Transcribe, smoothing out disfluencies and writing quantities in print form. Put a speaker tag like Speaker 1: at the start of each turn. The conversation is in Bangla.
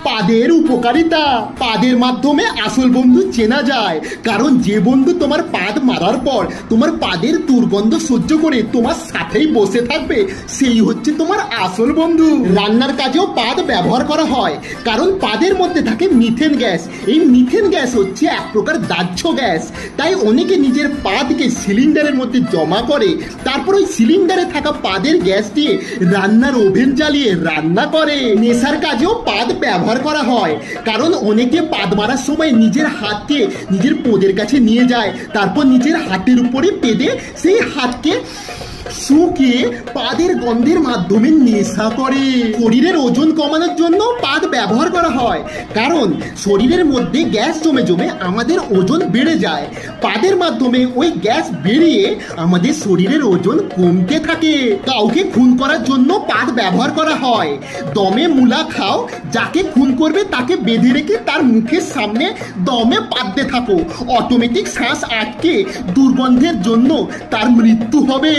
Speaker 1: পাদের উপকারিতা। পাদের মাধ্যমে আসল বন্ধু চেনা যায়, কারণ যে বন্ধু তোমার পাদ মারার পর তোমার পাদের দুর্গন্ধ সহ্য করে তোমার সাথেই বসে থাকবে, সেই হচ্ছে তোমার আসল বন্ধু। রান্নার কাজেও পাদ ব্যবহার করা হয়, কারণ পাদের মধ্যে থাকে মিথেন গ্যাস। এই মিথেন গ্যাস হচ্ছে এক প্রকার দাহ্য গ্যাস। তাই অনেকে নিজের পাদকে সিলিন্ডারের মধ্যে জমা করে, তারপর ওই সিলিন্ডারে থাকা পাদের গ্যাস দিয়ে রান্নার ওভেন জ্বালিয়ে রান্না করে। নেশার কাজেও পাদ ব্যবহার করা হয়, কারণ অনেকে পাদ মারার সময় নিজের হাতকে নিজের পোদের কাছে নিয়ে যায়, তারপর নিজের হাতের উপরে পেদে সেই হাতকে শুকিয়ে পাদের গন্ধের মাধ্যমে নেশা করে। শরীরের ওজন কমানোর জন্য পাদ ব্যবহার করা হয়, কারণ শরীরের মধ্যে গ্যাস জমে জমে আমাদের ওজন বেড়ে যায়। পাদের মাধ্যমে ওই গ্যাস বেরিয়ে আমাদের শরীরের ওজন কমতে থাকে। কাউকে খুন করার জন্য পাদ ব্যবহার করা হয়। দমে মূলা খাও, যাকে খুন করবে তাকে বেঁধে রেখে তার মুখের সামনে দমে পাদতে থাকো, অটোমেটিক শ্বাস আটকে দুর্গন্ধের জন্য তার মৃত্যু হবে।